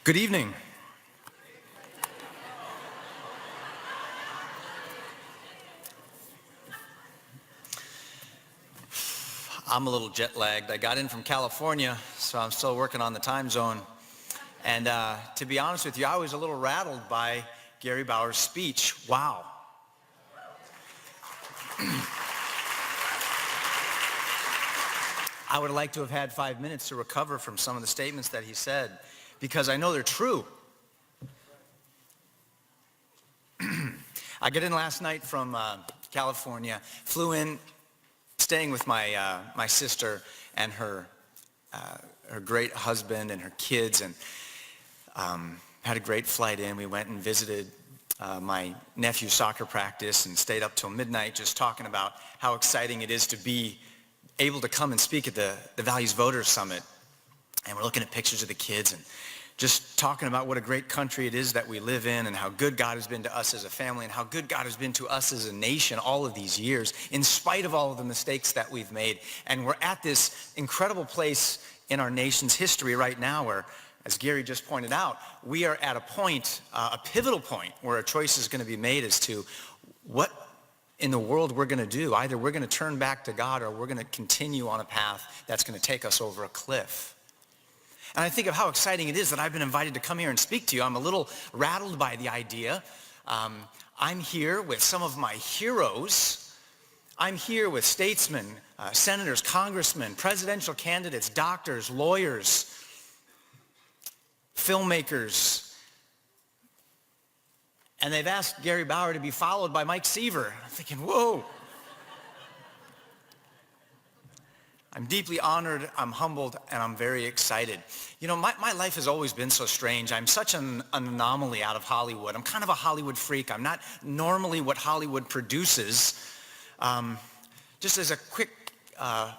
Good evening. I'm a little jet lagged. I got in from California, so I'm still working on the time zone. And to be honest with you, I was a little rattled by Gary Bauer's speech. Wow. I would like to have had 5 minutes to recover from some of the statements that he said, because I know they're true. I got in last night from California, flew in, staying with my sister and her great husband and her kids, and had a great flight in. We went and visited my nephew's soccer practice and stayed up till midnight just talking about how exciting it is to be able to come and speak at the Values Voters Summit. And we're looking at pictures of the kids and just talking about what a great country it is that we live in, and how good God has been to us as a family, and how good God has been to us as a nation all of these years, in spite of all of the mistakes that we've made. And we're at this incredible place in our nation's history right now where, as Gary just pointed out, we are at a point, a pivotal point, where a choice is going to be made as to what in the world we're going to do. Either we're going to turn back to God, or we're going to continue on a path that's going to take us over a cliff. And I think of how exciting it is that I've been invited to come here and speak to you. I'm a little rattled by the idea. I'm here with some of my heroes. I'm here with statesmen, senators, congressmen, presidential candidates, doctors, lawyers, filmmakers. And they've asked Gary Bauer to be followed by Mike Seaver. I'm thinking, whoa. I'm deeply honored, I'm humbled, and I'm very excited. You know, my life has always been so strange. I'm such an anomaly out of Hollywood. I'm kind of a Hollywood freak. I'm not normally what Hollywood produces. Just as a quick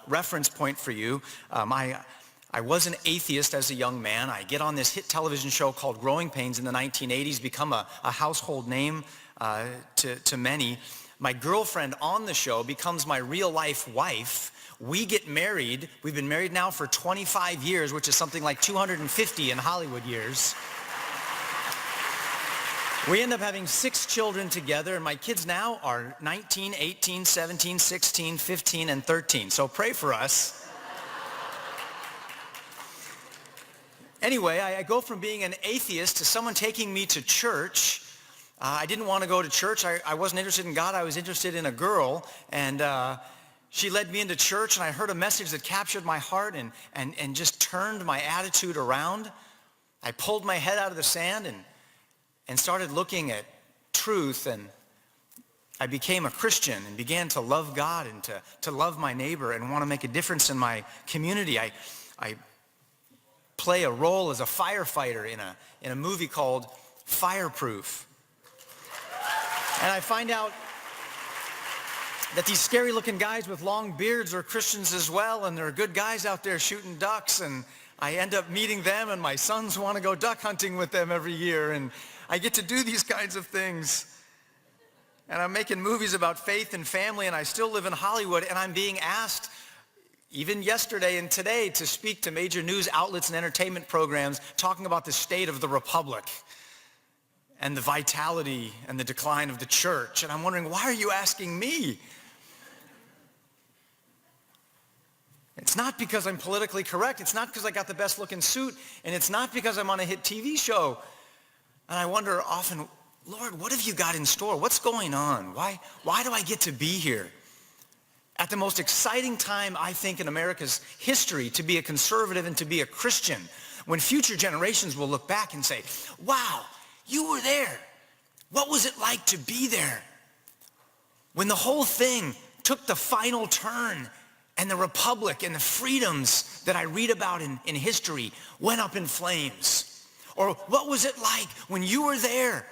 reference point for you, I was an atheist as a young man. I get on this hit television show called Growing Pains in the 1980s, become a household name to many. My girlfriend on the show becomes my real-life wife. We get married. We've been married now for 25 years, which is something like 250 in Hollywood years. We end up having 6 children together, and my kids now are 19, 18, 17, 16, 15, and 13. So pray for us. Anyway, I go from being an atheist to someone taking me to church. I didn't want to go to church. I wasn't interested in God. I was interested in a girl, and she led me into church, and I heard a message that captured my heart and just turned my attitude around. I pulled my head out of the sand and started looking at truth, and I became a Christian and began to love God and to love my neighbor and want to make a difference in my community. I play a role as a firefighter in a movie called Fireproof. And I find out that these scary-looking guys with long beards are Christians as well, and there are good guys out there shooting ducks, and I end up meeting them, and my sons want to go duck hunting with them every year, and I get to do these kinds of things. And I'm making movies about faith and family, and I still live in Hollywood, and I'm being asked, even yesterday and today, to speak to major news outlets and entertainment programs talking about the state of the republic and the vitality and the decline of the church. And I'm wondering, why are you asking me? It's not because I'm politically correct. It's not because I got the best looking suit. And it's not because I'm on a hit TV show. And I wonder often, Lord, what have you got in store? What's going on? Why do I get to be here? At the most exciting time, I think, in America's history to be a conservative and to be a Christian, when future generations will look back and say, wow, you were there. What was it like to be there? When the whole thing took the final turn and the republic and the freedoms that I read about in history went up in flames. Or what was it like when you were there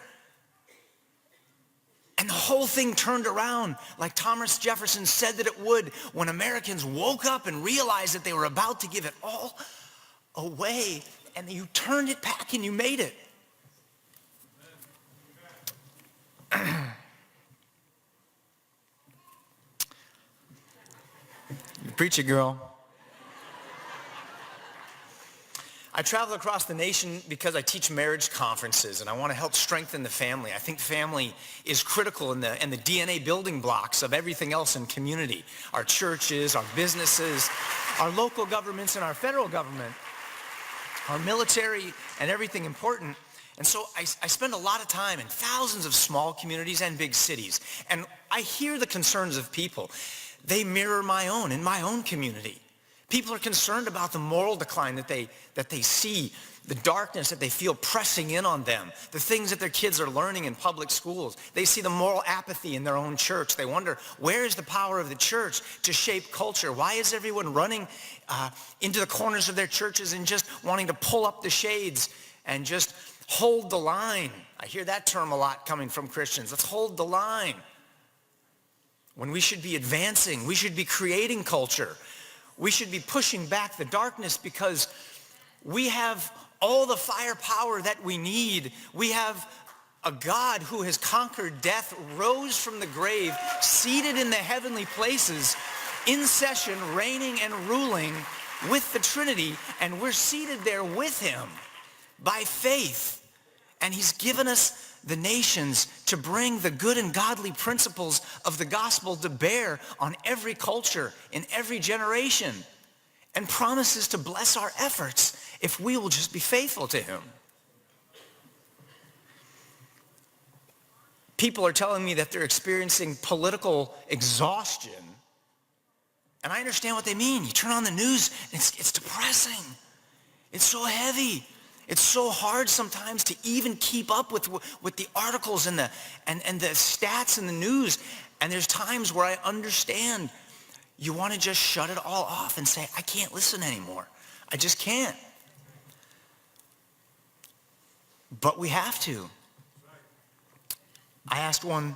and the whole thing turned around like Thomas Jefferson said that it would, when Americans woke up and realized that they were about to give it all away, and you turned it back and you made it. You preach it, girl. I travel across the nation because I teach marriage conferences and I want to help strengthen the family. I think family is critical in the DNA building blocks of everything else in community. Our churches, our businesses, our local governments and our federal government, our military and everything important. And so I spend a lot of time in thousands of small communities and big cities. And I hear the concerns of people. They mirror my own in my own community. People are concerned about the moral decline that they see, the darkness that they feel pressing in on them, the things that their kids are learning in public schools. They see the moral apathy in their own church. They wonder, where is the power of the church to shape culture? Why is everyone running into the corners of their churches and just wanting to pull up the shades and just hold the line? I hear that term a lot coming from Christians. Let's hold the line. When we should be advancing, we should be creating culture. We should be pushing back the darkness because we have all the firepower that we need. We have a God who has conquered death, rose from the grave, seated in the heavenly places, in session, reigning and ruling with the Trinity, and we're seated there with him by faith. And he's given us the nations to bring the good and godly principles of the gospel to bear on every culture in every generation, and promises to bless our efforts if we will just be faithful to him. People are telling me that they're experiencing political exhaustion, and I understand what they mean. You turn on the news, it's depressing. It's so heavy. It's so hard sometimes to even keep up with the articles and the stats in the news. And there's times where I understand you want to just shut it all off and say, I can't listen anymore. I just can't. But we have to. I asked one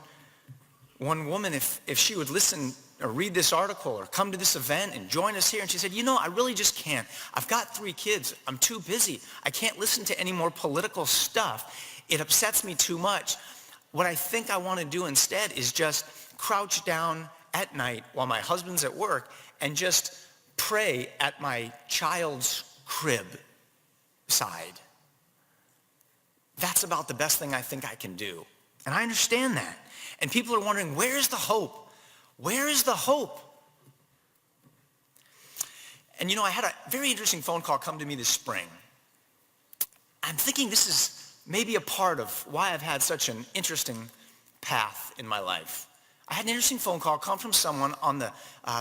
woman if she would listen or read this article or come to this event and join us here. And she said, I really just can't. I've got 3 kids. I'm too busy. I can't listen to any more political stuff. It upsets me too much. What I think I want to do instead is just crouch down at night while my husband's at work and just pray at my child's crib side. That's about the best thing I think I can do. And I understand that. And people are wondering, where's the hope? Where is the hope? And I had a very interesting phone call come to me this spring. I'm thinking this is maybe a part of why I've had such an interesting path in my life. I had an interesting phone call come from someone on the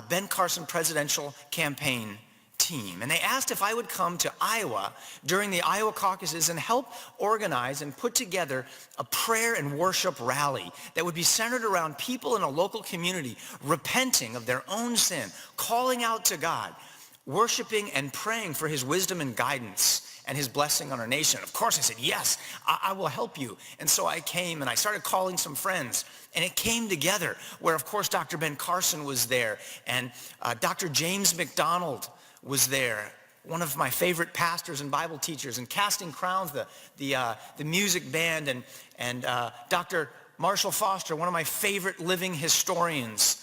Ben Carson presidential campaign team. And they asked if I would come to Iowa during the Iowa caucuses and help organize and put together a prayer and worship rally that would be centered around people in a local community repenting of their own sin, calling out to God, worshiping and praying for his wisdom and guidance and his blessing on our nation. Of course, I said, yes, I will help you. And so I came and I started calling some friends, and it came together where, of course, Dr. Ben Carson was there, and Dr. James McDonald was there, one of my favorite pastors and Bible teachers, and Casting Crowns, the music band, and Dr. Marshall Foster, one of my favorite living historians,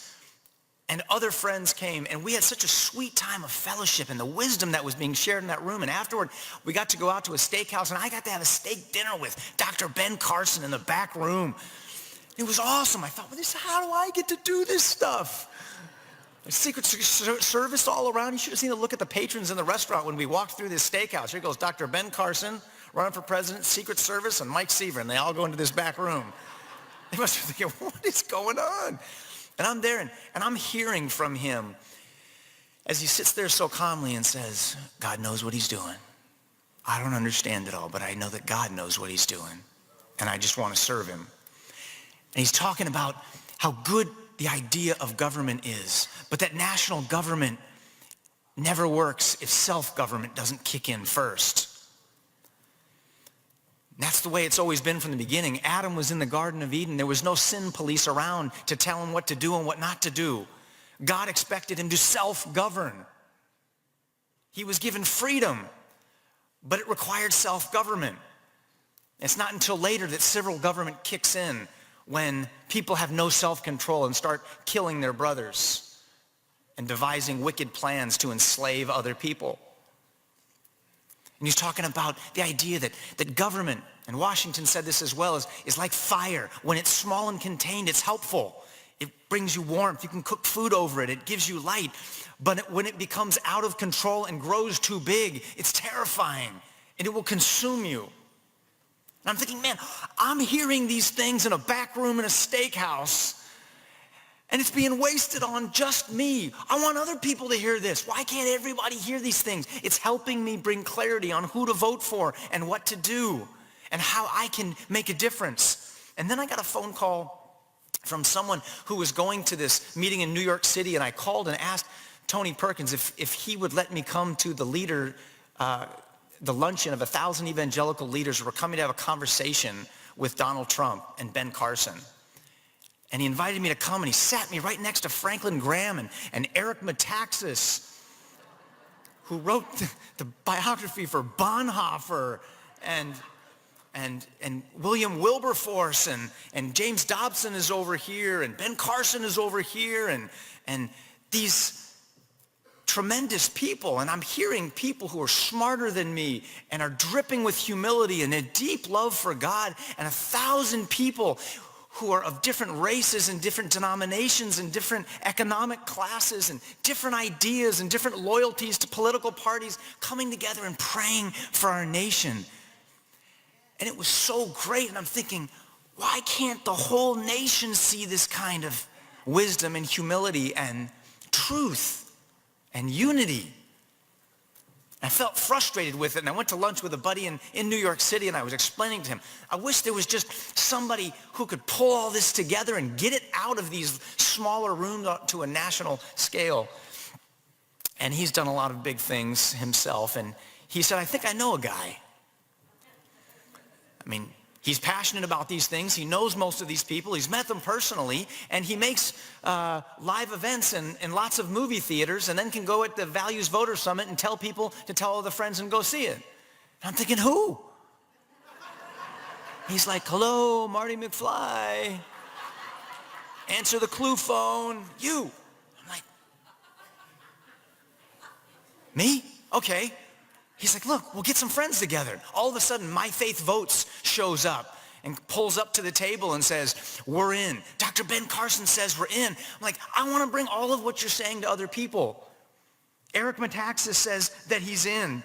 and other friends came, and we had such a sweet time of fellowship and the wisdom that was being shared in that room. And afterward, we got to go out to a steakhouse, and I got to have a steak dinner with Dr. Ben Carson in the back room. It was awesome. I thought, how do I get to do this stuff? Secret Service all around. You should have seen the look at the patrons in the restaurant when we walked through this steakhouse. Here goes Dr. Ben Carson, running for president, Secret Service, and Mike Seaver, and they all go into this back room. They must be thinking, what is going on? And I'm there, and I'm hearing from him as he sits there so calmly and says, God knows what he's doing. I don't understand it all, but I know that God knows what he's doing, and I just want to serve him. And he's talking about how good the idea of government is, but that national government never works if self-government doesn't kick in first. And that's the way it's always been from the beginning. Adam was in the Garden of Eden. There was no sin police around to tell him what to do and what not to do. God expected him to self-govern. He was given freedom, but it required self-government. It's not until later that civil government kicks in, when people have no self-control and start killing their brothers and devising wicked plans to enslave other people. And he's talking about the idea that government, and Washington said this as well, is like fire. When it's small and contained, it's helpful. It brings you warmth. You can cook food over it. It gives you light. But when it becomes out of control and grows too big, it's terrifying, and it will consume you. And I'm thinking, man, I'm hearing these things in a back room in a steakhouse, and it's being wasted on just me. I want other people to hear this. Why can't everybody hear these things? It's helping me bring clarity on who to vote for and what to do and how I can make a difference. And then I got a phone call from someone who was going to this meeting in New York City, and I called and asked Tony Perkins if he would let me come to the luncheon of 1,000 evangelical leaders who were coming to have a conversation with Donald Trump and Ben Carson. And he invited me to come, and he sat me right next to Franklin Graham and Eric Metaxas, who wrote the biography for Bonhoeffer, and William Wilberforce, and James Dobson is over here, and Ben Carson is over here, and these tremendous people. And I'm hearing people who are smarter than me and are dripping with humility and a deep love for God, and 1,000 people who are of different races and different denominations and different economic classes and different ideas and different loyalties to political parties coming together and praying for our nation. And it was so great, and I'm thinking, why can't the whole nation see this kind of wisdom and humility and truth and unity? I felt frustrated with it, and I went to lunch with a buddy in New York City, and I was explaining to him, I wish there was just somebody who could pull all this together and get it out of these smaller rooms to a national scale. And he's done a lot of big things himself, and he said, I think I know a guy. I mean, he's passionate about these things. He knows most of these people. He's met them personally, and he makes live events in lots of movie theaters, and then can go at the Values Voter Summit and tell people to tell all their friends and go see it. And I'm thinking, who? He's like, hello, Marty McFly. Answer the clue phone. You. I'm like, me? Okay. He's like, look, we'll get some friends together. All of a sudden, My Faith Votes shows up and pulls up to the table and says, we're in. Dr. Ben Carson says we're in. I'm like, I want to bring all of what you're saying to other people. Eric Metaxas says that he's in.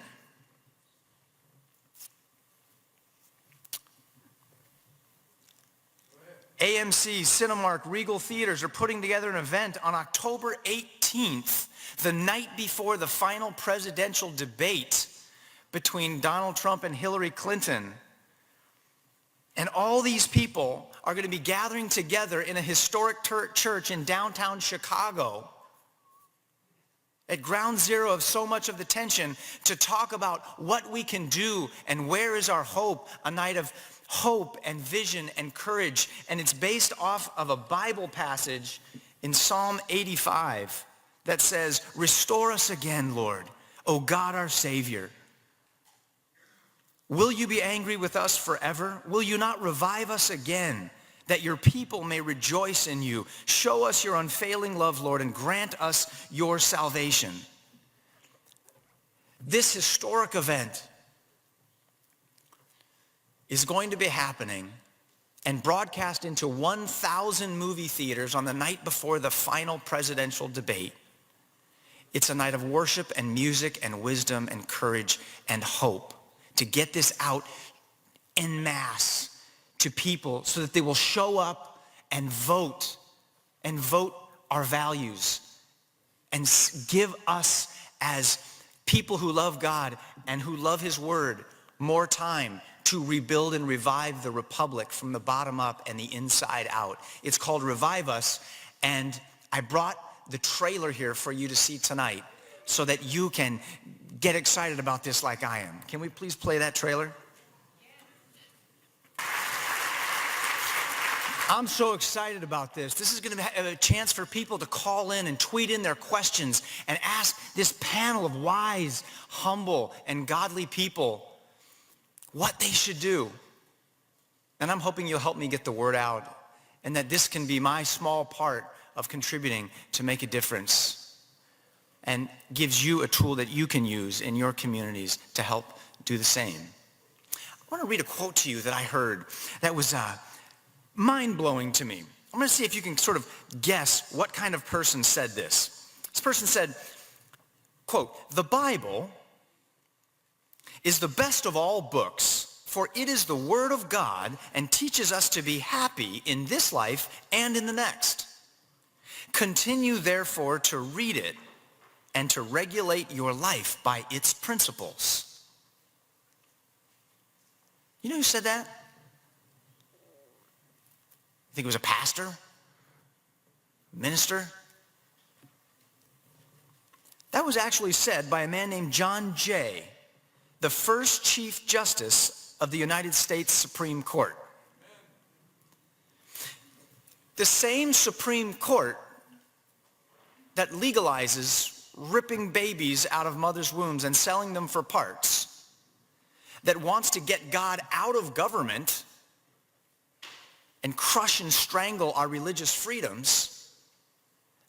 AMC, Cinemark, Regal Theaters are putting together an event on October 18th, the night before the final presidential debate between Donald Trump and Hillary Clinton. And all these people are going to be gathering together in a historic church in downtown Chicago at ground zero of so much of the tension to talk about what we can do and where is our hope, a night of hope and vision and courage. And it's based off of a Bible passage in Psalm 85 that says, restore us again, Lord, O God our Savior. Will you be angry with us forever? Will you not revive us again, that your people may rejoice in you? Show us your unfailing love, Lord, and grant us your salvation. This historic event is going to be happening and broadcast into 1,000 movie theaters on the night before the final presidential debate. It's a night of worship and music and wisdom and courage and hope to get this out en masse to people so that they will show up and vote our values and give us as people who love God and who love his word more time to rebuild and revive the republic from the bottom up and the inside out. It's called Revive Us, and I brought the trailer here for you to see tonight so that you can get excited about this like I am. Can we please play that trailer? I'm so excited about this. This is going to be a chance for people to call in and tweet in their questions and ask this panel of wise, humble, and godly people what they should do. And I'm hoping you'll help me get the word out and that this can be my small part of contributing to make a difference and gives you a tool that you can use in your communities to help do the same. I want to read a quote to you that I heard that was mind-blowing to me. I'm going to see if you can sort of guess what kind of person said this. This person said, quote, "The Bible is the best of all books, for it is the Word of God and teaches us to be happy in this life and in the next. Continue, therefore, to read it and to regulate your life by its principles." You know who said that? I think it was a pastor, minister. That was actually said by a man named John Jay, the first Chief Justice of the United States Supreme Court. The same Supreme Court that legalizes ripping babies out of mothers' wombs and selling them for parts, that wants to get God out of government and crush and strangle our religious freedoms,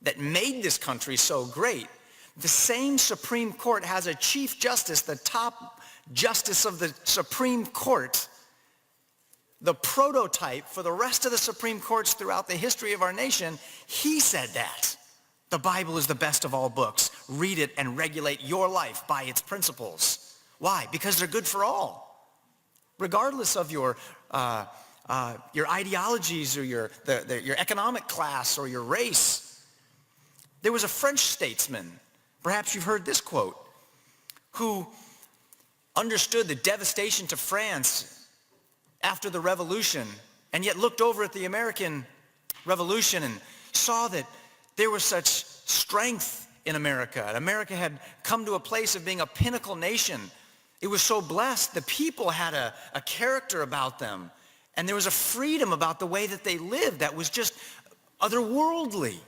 that made this country so great, the same Supreme Court has a Chief Justice, the top justice of the Supreme Court, the prototype for the rest of the Supreme Courts throughout the history of our nation. He said that. The Bible is the best of all books. Read it and regulate your life by its principles. Why? Because they're good for all, regardless of your ideologies or your economic class or your race. There was a French statesman, perhaps you've heard this quote, who understood the devastation to France after the Revolution, and yet looked over at the American Revolution and saw that there was such strength in America. And America had come to a place of being a pinnacle nation. It was so blessed. The people had a character about them. And there was a freedom about the way that they lived that was just otherworldly.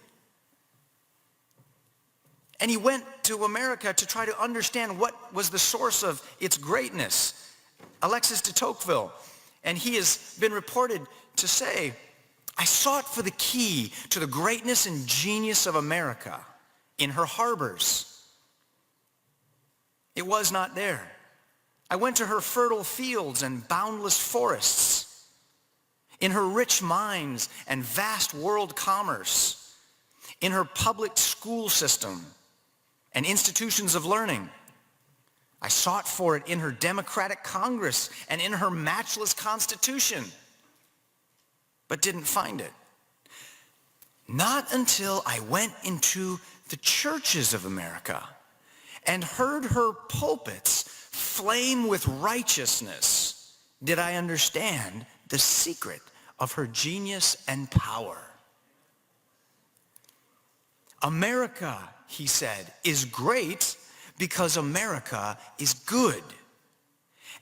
And he went to America to try to understand what was the source of its greatness. Alexis de Tocqueville. And he has been reported to say, "I sought for the key to the greatness and genius of America in her harbors. It was not there. I went to her fertile fields and boundless forests, in her rich mines and vast world commerce, in her public school system and institutions of learning. I sought for it in her democratic Congress and in her matchless Constitution, but didn't find it. Not until I went into the churches of America and heard her pulpits flame with righteousness did I understand the secret of her genius and power." America, he said, is great because America is good.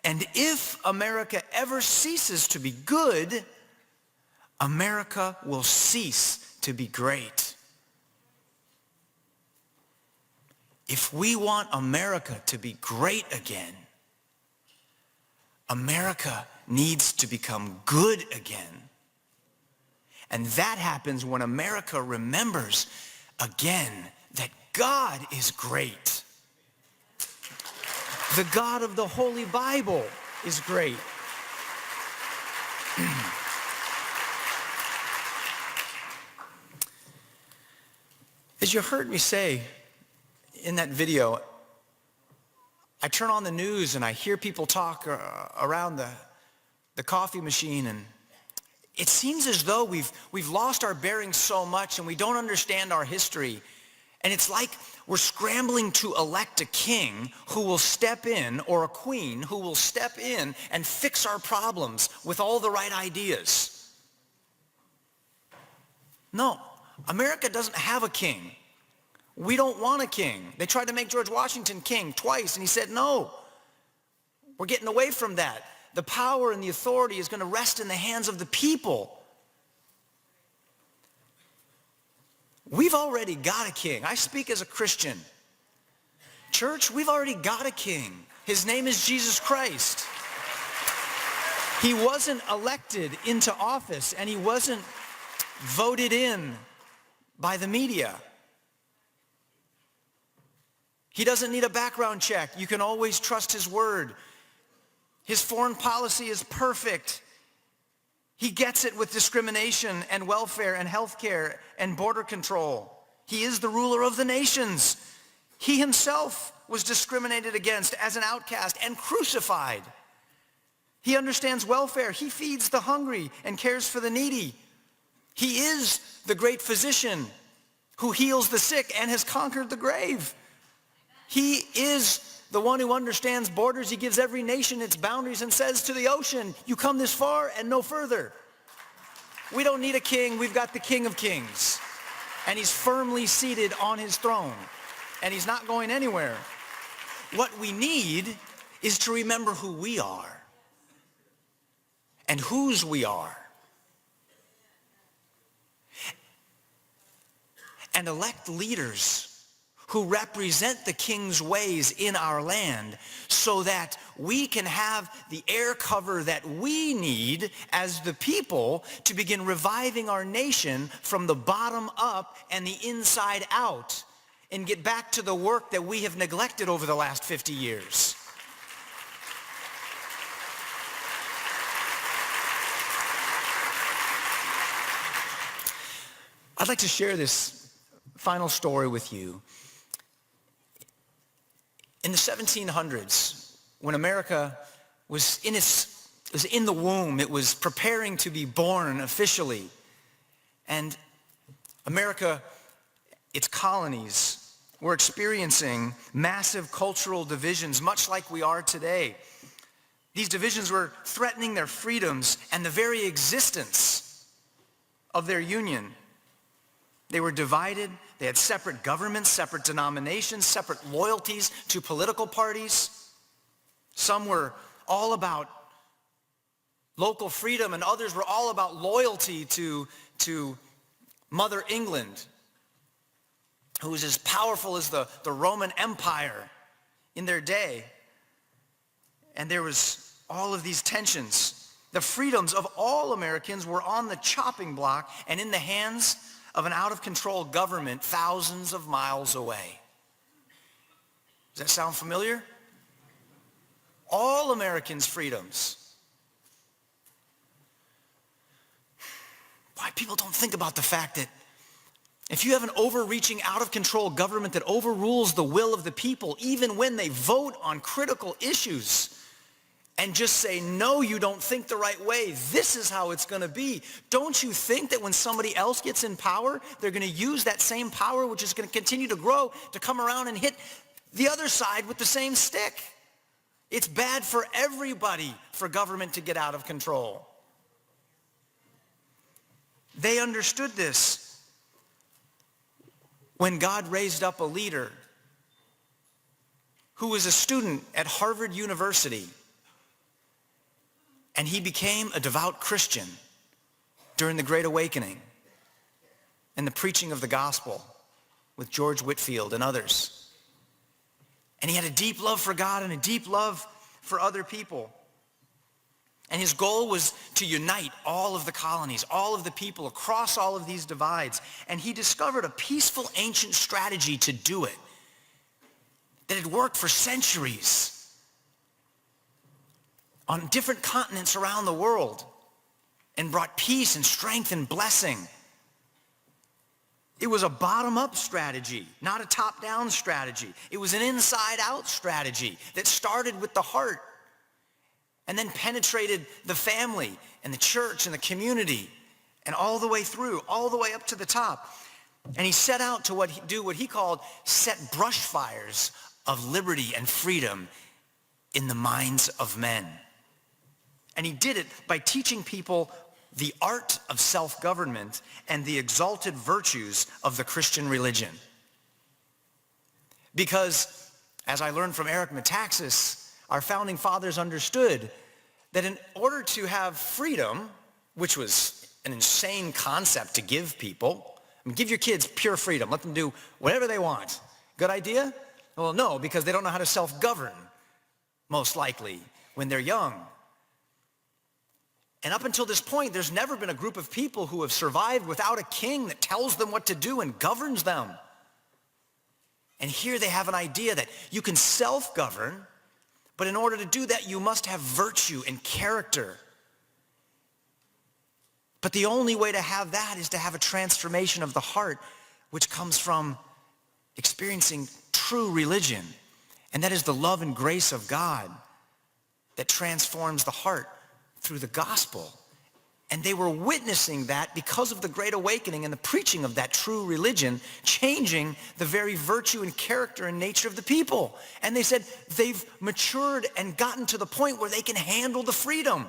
And if America ever ceases to be good, America will cease to be great. If we want America to be great again, America needs to become good again. And that happens when America remembers again that God is great. The God of the Holy Bible is great. As you heard me say in that video, I turn on the news and I hear people talk around the coffee machine, and it seems as though we've lost our bearings so much and we don't understand our history. And it's like we're scrambling to elect a king who will step in, or a queen who will step in and fix our problems with all the right ideas. No, America doesn't have a king. We don't want a king. They tried to make George Washington king twice, and he said, no, we're getting away from that. The power and the authority is going to rest in the hands of the people. We've already got a king. I speak as a Christian. Church, we've already got a king. His name is Jesus Christ. He wasn't elected into office, and he wasn't voted in by the media. He doesn't need a background check. You can always trust his word. His foreign policy is perfect. He gets it with discrimination and welfare and health care and border control. He is the ruler of the nations. He himself was discriminated against as an outcast and crucified. He understands welfare. He feeds the hungry and cares for the needy. He is the great physician who heals the sick and has conquered the grave. He is the one who understands borders. He gives every nation its boundaries and says to the ocean, you come this far and no further. We don't need a king. We've got the King of Kings. And he's firmly seated on his throne. And he's not going anywhere. What we need is to remember who we are and whose we are. And elect leaders who represent the king's ways in our land so that we can have the air cover that we need as the people to begin reviving our nation from the bottom up and the inside out and get back to the work that we have neglected over the last 50 years. I'd like to share this final story with you. In the 1700s, when America was in the womb, it was preparing to be born officially. And America, its colonies, were experiencing massive cultural divisions, much like we are today. These divisions were threatening their freedoms and the very existence of their union. They were divided. They had separate governments, separate denominations, separate loyalties to political parties. Some were all about local freedom, and others were all about loyalty to Mother England, who was as powerful as the Roman Empire in their day. And there was all of these tensions. The freedoms of all Americans were on the chopping block and in the hands of an out-of-control government thousands of miles away. Does that sound familiar? All Americans' freedoms. Why people don't think about the fact that if you have an overreaching, out-of-control government that overrules the will of the people, even when they vote on critical issues, and just say, no, you don't think the right way, this is how it's going to be. Don't you think that when somebody else gets in power, they're going to use that same power, which is going to continue to grow, to come around and hit the other side with the same stick? It's bad for everybody for government to get out of control. They understood this when God raised up a leader who was a student at Harvard University. And he became a devout Christian during the Great Awakening and the preaching of the gospel with George Whitefield and others. And he had a deep love for God and a deep love for other people. And his goal was to unite all of the colonies, all of the people across all of these divides. And he discovered a peaceful ancient strategy to do it that had worked for centuries on different continents around the world and brought peace and strength and blessing. It was a bottom-up strategy, not a top-down strategy. It was an inside-out strategy that started with the heart and then penetrated the family and the church and the community and all the way through, all the way up to the top. And he set out to do what he called set brush fires of liberty and freedom in the minds of men. And he did it by teaching people the art of self-government and the exalted virtues of the Christian religion. Because, as I learned from Eric Metaxas, our founding fathers understood that in order to have freedom, which was an insane concept to give people, I mean, give your kids pure freedom. Let them do whatever they want. Good idea? Well, no, because they don't know how to self-govern, most likely, when they're young. And up until this point, there's never been a group of people who have survived without a king that tells them what to do and governs them. And here they have an idea that you can self-govern But in order to do that, you must have virtue and character. But the only way to have that is to have a transformation of the heart, which comes from experiencing true religion. And that is the love and grace of God that transforms the heart through the gospel. And they were witnessing that because of the Great Awakening and the preaching of that true religion, changing the very virtue and character and nature of the people. And they said they've matured and gotten to the point where they can handle the freedom.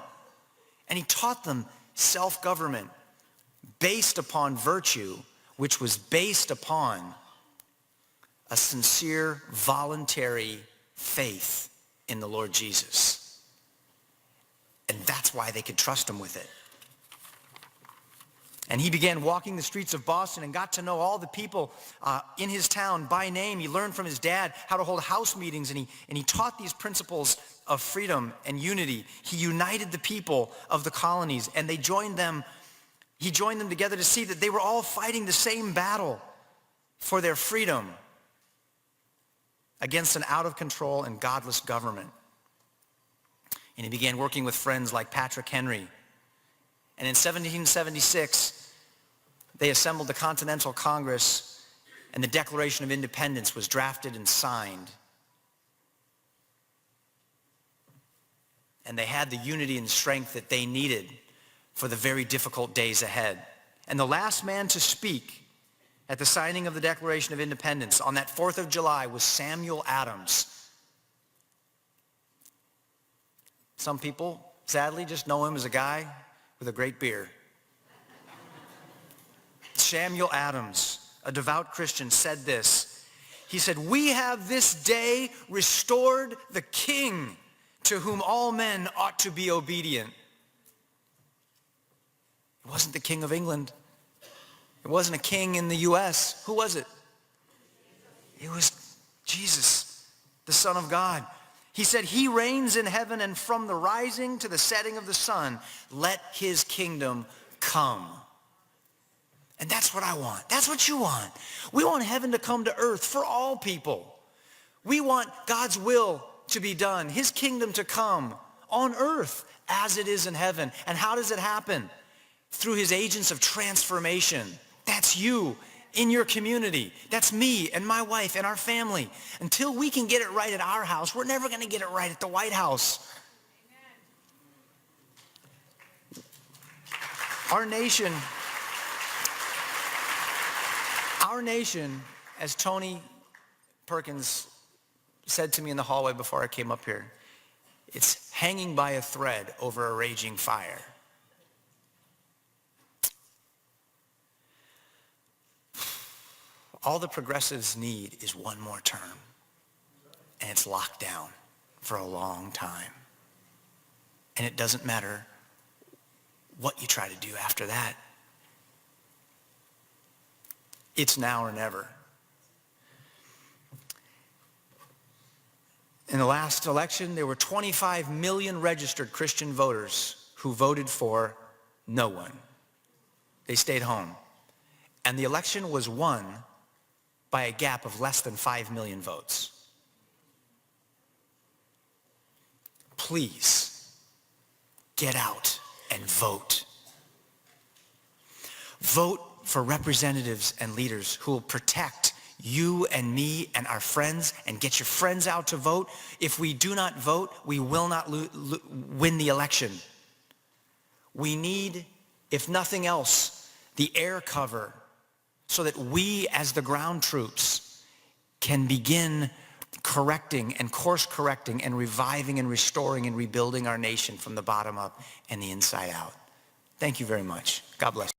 And he taught them self-government based upon virtue, which was based upon a sincere, voluntary faith in the Lord Jesus. And that's why they could trust him with it. And he began walking the streets of Boston and got to know all the people in his town by name. He learned from his dad how to hold house meetings, and he taught these principles of freedom and unity. He united the people of the colonies, and he joined them together to see that they were all fighting the same battle for their freedom against an out-of-control and godless government. And he began working with friends like Patrick Henry. And in 1776, they assembled the Continental Congress, and the Declaration of Independence was drafted and signed. And they had the unity and strength that they needed for the very difficult days ahead. And the last man to speak at the signing of the Declaration of Independence on that 4th of July was Samuel Adams. Some people, sadly, just know him as a guy with a great beard. Samuel Adams, a devout Christian, said this. He said, "We have this day restored the king to whom all men ought to be obedient." It wasn't the king of England. It wasn't a king in the U.S. Who was it? It was Jesus, the Son of God. He said, "He reigns in heaven, and from the rising to the setting of the sun, let his kingdom come." And that's what I want. That's what you want. We want heaven to come to earth for all people. We want God's will to be done, his kingdom to come on earth as it is in heaven. And how does it happen? Through his agents of transformation. That's you in your community. That's me and my wife and our family. Until we can get it right at our house, we're never going to get it right at the White House. Amen. Our nation, as Tony Perkins said to me in the hallway before I came up here, it's hanging by a thread over a raging fire. All the progressives need is one more term, and it's locked down for a long time. And it doesn't matter what you try to do after that. It's now or never. In the last election, there were 25 million registered Christian voters who voted for no one. They stayed home. And the election was won by a gap of less than 5 million votes. Please, get out and vote. Vote for representatives and leaders who will protect you and me and our friends, and get your friends out to vote. If we do not vote, we will not win the election. We need, if nothing else, the air cover so that we as the ground troops can begin correcting and course correcting and reviving and restoring and rebuilding our nation from the bottom up and the inside out. Thank you very much. God bless.